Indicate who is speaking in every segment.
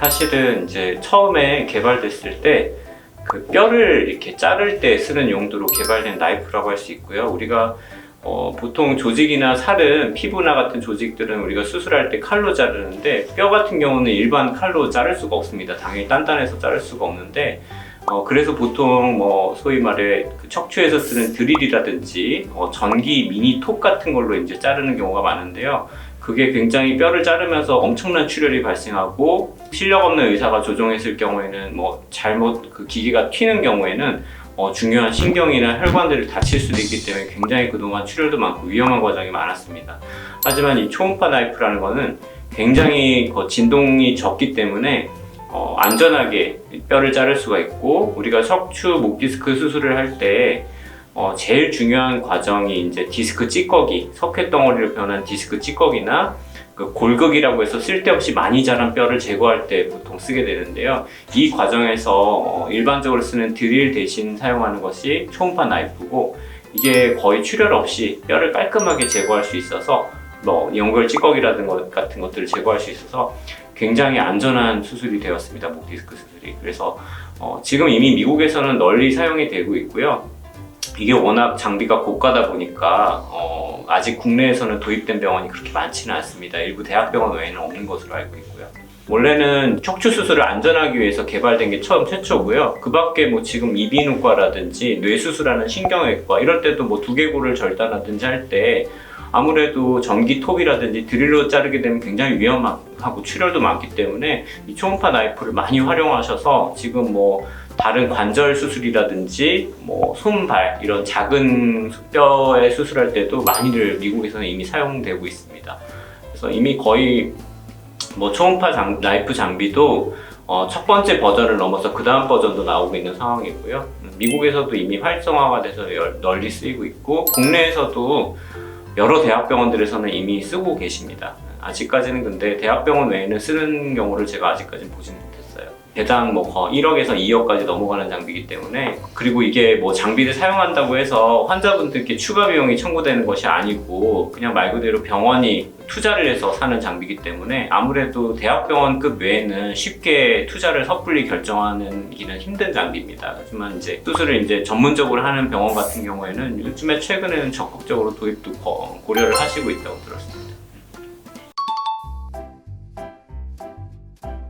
Speaker 1: 사실은 이제 처음에 개발됐을 때 그 뼈를 이렇게 자를 때 쓰는 용도로 개발된 나이프라고 할 수 있고요. 우리가 보통 조직이나 살은 피부나 같은 조직들은 우리가 수술할 때 칼로 자르는데 뼈 같은 경우는 일반 칼로 자를 수가 없습니다. 당연히 단단해서 자를 수가 없는데 그래서 보통 소위 말해 그 척추에서 쓰는 드릴이라든지 전기 미니 톱 같은 걸로 이제 자르는 경우가 많은데요. 그게 굉장히 뼈를 자르면서 엄청난 출혈이 발생하고 실력 없는 의사가 조종했을 경우에는 잘못 그 기계가 튀는 경우에는 중요한 신경이나 혈관들을 다칠 수도 있기 때문에 굉장히 그동안 출혈도 많고 위험한 과정이 많았습니다. 하지만 이 초음파 나이프라는 거는 굉장히 진동이 적기 때문에 안전하게 뼈를 자를 수가 있고, 우리가 척추 목 디스크 수술을 할 때 제일 중요한 과정이 이제 디스크 찌꺼기, 석회 덩어리로 변한 디스크 찌꺼기나 그 골극이라고 해서 쓸데없이 많이 자란 뼈를 제거할 때 보통 쓰게 되는데요. 이 과정에서 일반적으로 쓰는 드릴 대신 사용하는 것이 초음파 나이프고, 이게 거의 출혈 없이 뼈를 깔끔하게 제거할 수 있어서 연골 찌꺼기라든 것 같은 것들을 제거할 수 있어서 굉장히 안전한 수술이 되었습니다. 목 디스크 수술이. 그래서 지금 이미 미국에서는 널리 사용이 되고 있고요. 이게 워낙 장비가 고가다 보니까 아직 국내에서는 도입된 병원이 그렇게 많지는 않습니다. 일부 대학병원 외에는 없는 것으로 알고 있고요. 원래는 척추 수술을 안전하기 위해서 개발된 게 최초고요. 그 밖에 지금 이비인후과라든지 뇌수술하는 신경외과 이럴 때도 두개골을 절단하든지 할 때 아무래도 전기 톱이라든지 드릴로 자르게 되면 굉장히 위험하고 출혈도 많기 때문에 이 초음파 나이프를 많이 활용하셔서 지금 다른 관절 수술이라든지 손, 발 이런 작은 뼈에 수술할 때도 많이들 미국에서는 이미 사용되고 있습니다. 그래서 이미 거의 초음파 나이프 장비도 첫 번째 버전을 넘어서 그 다음 버전도 나오고 있는 상황이고요. 미국에서도 이미 활성화가 돼서 널리 쓰이고 있고, 국내에서도 여러 대학병원들에서는 이미 쓰고 계십니다. 아직까지는 근데 대학병원 외에는 쓰는 경우를 제가 아직까지는 보지는 못했어요. 대당 1억에서 2억까지 넘어가는 장비이기 때문에, 그리고 이게 장비를 사용한다고 해서 환자분들께 추가 비용이 청구되는 것이 아니고 그냥 말 그대로 병원이 투자를 해서 사는 장비이기 때문에 아무래도 대학병원급 외에는 쉽게 투자를 섣불리 결정하기는 힘든 장비입니다. 하지만 이제 수술을 이제 전문적으로 하는 병원 같은 경우에는 요즘에 최근에는 적극적으로 도입도 고려를 하시고 있다고 들었습니다.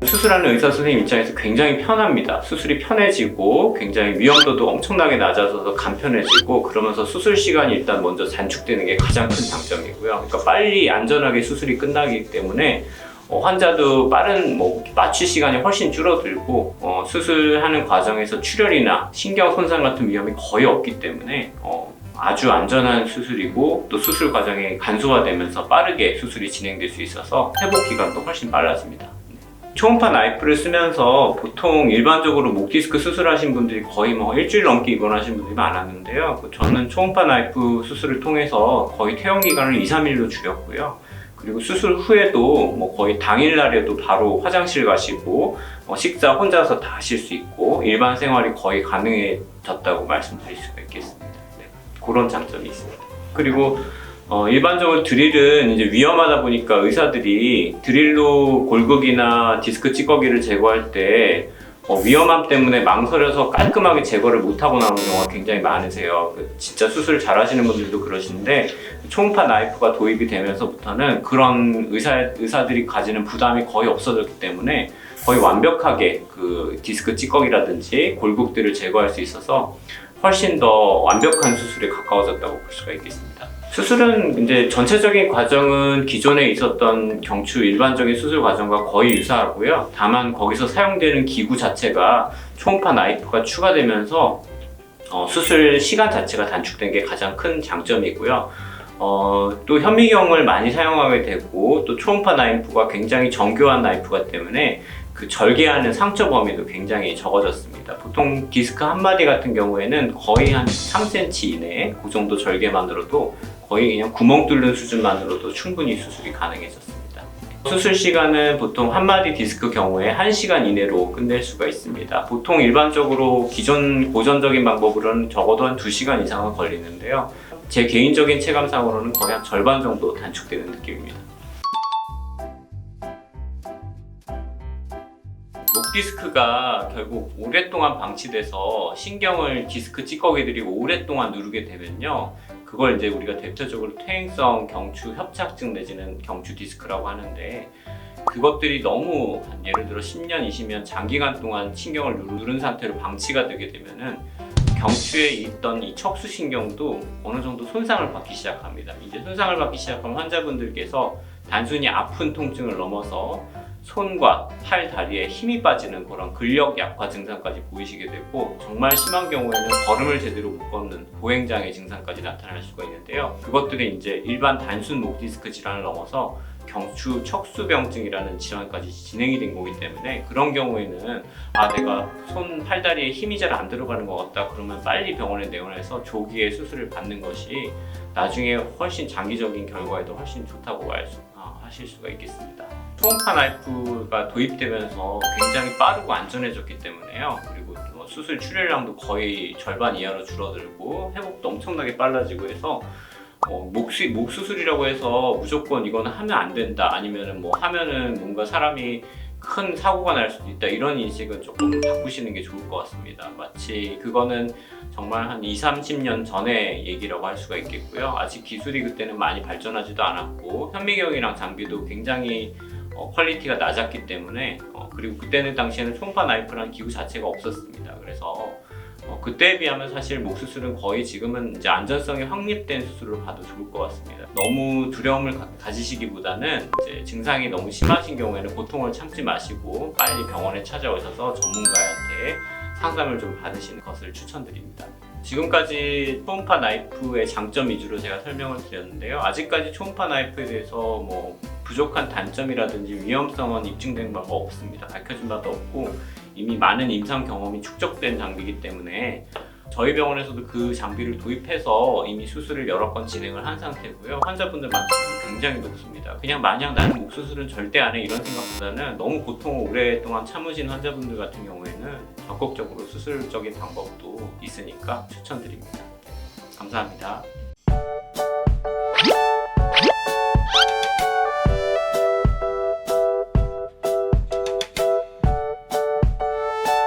Speaker 1: 수술하는 의사 선생님 입장에서 굉장히 편합니다. 수술이 편해지고 굉장히 위험도도 엄청나게 낮아져서 간편해지고, 그러면서 수술 시간이 일단 먼저 단축되는 게 가장 큰 장점이고요. 그러니까 빨리 안전하게 수술이 끝나기 때문에 환자도 빠른 마취 시간이 훨씬 줄어들고 수술하는 과정에서 출혈이나 신경 손상 같은 위험이 거의 없기 때문에 아주 안전한 수술이고, 또 수술 과정이 간소화되면서 빠르게 수술이 진행될 수 있어서 회복 기간도 훨씬 빨라집니다. 초음파 나이프를 쓰면서 보통 일반적으로 목 디스크 수술하신 분들이 거의 일주일 넘게 입원하신 분들이 많았는데요. 저는 초음파 나이프 수술을 통해서 거의 퇴원 기간을 2-3일로 줄였고요. 그리고 수술 후에도 거의 당일날에도 바로 화장실 가시고 식사 혼자서 다 하실 수 있고 일반 생활이 거의 가능해졌다고 말씀드릴 수가 있겠습니다. 네, 그런 장점이 있습니다. 그리고 일반적으로 드릴은 이제 위험하다 보니까 의사들이 드릴로 골극이나 디스크 찌꺼기를 제거할 때 위험함 때문에 망설여서 깔끔하게 제거를 못하고 나오는 경우가 굉장히 많으세요. 진짜 수술 잘 하시는 분들도 그러시는데, 초음파 나이프가 도입이 되면서부터는 그런 의사들이 가지는 부담이 거의 없어졌기 때문에 거의 완벽하게 그 디스크 찌꺼기라든지 골극들을 제거할 수 있어서 훨씬 더 완벽한 수술에 가까워졌다고 볼 수가 있겠습니다. 수술은 이제 전체적인 과정은 기존에 있었던 경추 일반적인 수술 과정과 거의 유사하고요. 다만 거기서 사용되는 기구 자체가 초음파 나이프가 추가되면서 수술 시간 자체가 단축된 게 가장 큰 장점이고요. 또 현미경을 많이 사용하게 되고, 또 초음파 나이프가 굉장히 정교한 나이프가 때문에 그 절개하는 상처 범위도 굉장히 적어졌습니다. 보통 디스크 한 마디 같은 경우에는 거의 한 3cm 이내에 그 정도 절개만으로도 거의 그냥 구멍 뚫는 수준만으로도 충분히 수술이 가능해졌습니다. 수술 시간은 보통 한 마디 디스크 경우에 1시간 이내로 끝낼 수가 있습니다. 보통 일반적으로 기존 고전적인 방법으로는 적어도 한 2시간 이상은 걸리는데요. 제 개인적인 체감상으로는 거의 한 절반 정도 단축되는 느낌입니다. 디스크가 결국 오랫동안 방치돼서 신경을 디스크 찌꺼기들이 오랫동안 누르게 되면요, 그걸 이제 우리가 대표적으로 퇴행성 경추 협착증 내지는 경추 디스크라고 하는데, 그것들이 너무 예를 들어 10년, 20년 장기간 동안 신경을 누른 상태로 방치가 되게 되면은 경추에 있던 이 척수신경도 어느 정도 손상을 받기 시작합니다. 이제 손상을 받기 시작하면 환자분들께서 단순히 아픈 통증을 넘어서 손과 팔, 다리에 힘이 빠지는 그런 근력 약화 증상까지 보이시게 되고, 정말 심한 경우에는 걸음을 제대로 못 걷는 보행장애 증상까지 나타날 수가 있는데요. 그것들이 이제 일반 단순 목 디스크 질환을 넘어서 경추 척수병증이라는 질환까지 진행이 된 거기 때문에, 그런 경우에는 내가 손, 팔다리에 힘이 잘 안 들어가는 것 같다 그러면 빨리 병원에 내원해서 조기에 수술을 받는 것이 나중에 훨씬 장기적인 결과에도 훨씬 좋다고 하실 수가 있겠습니다. 초음파 나이프가 도입되면서 굉장히 빠르고 안전해졌기 때문에요. 그리고 수술 출혈량도 거의 절반 이하로 줄어들고 회복도 엄청나게 빨라지고 해서 목 수술이라고 해서 무조건 이거는 하면 안 된다, 아니면은 뭐 하면은 뭔가 사람이 큰 사고가 날 수도 있다, 이런 인식은 조금 바꾸시는 게 좋을 것 같습니다. 마치 그거는 정말 한 20-30년 전의 얘기라고 할 수가 있겠고요. 아직 기술이 그때는 많이 발전하지도 않았고 현미경이랑 장비도 굉장히 퀄리티가 낮았기 때문에, 그리고 그때는 당시에는 초음파 나이프라는 기구 자체가 없었습니다. 그래서 그때에 비하면 사실 목 수술은 거의 지금은 이제 안전성이 확립된 수술로 봐도 좋을 것 같습니다. 너무 두려움을 가지시기보다는 이제 증상이 너무 심하신 경우에는 고통을 참지 마시고 빨리 병원에 찾아오셔서 전문가한테 상담을 좀 받으시는 것을 추천드립니다. 지금까지 초음파 나이프의 장점 위주로 제가 설명을 드렸는데요. 아직까지 초음파 나이프에 대해서 뭐 부족한 단점이라든지 위험성은 입증된 바가 없습니다. 밝혀진 바도 없고 이미 많은 임상 경험이 축적된 장비이기 때문에 저희 병원에서도 그 장비를 도입해서 이미 수술을 여러 건 진행을 한 상태고요. 환자분들 만족도도 굉장히 높습니다. 그냥 마냥 나는 목 수술은 절대 안 해 이런 생각보다는 너무 고통을 오랫동안 참으신 환자분들 같은 경우에는 적극적으로 수술적인 방법도 있으니까 추천드립니다. 감사합니다.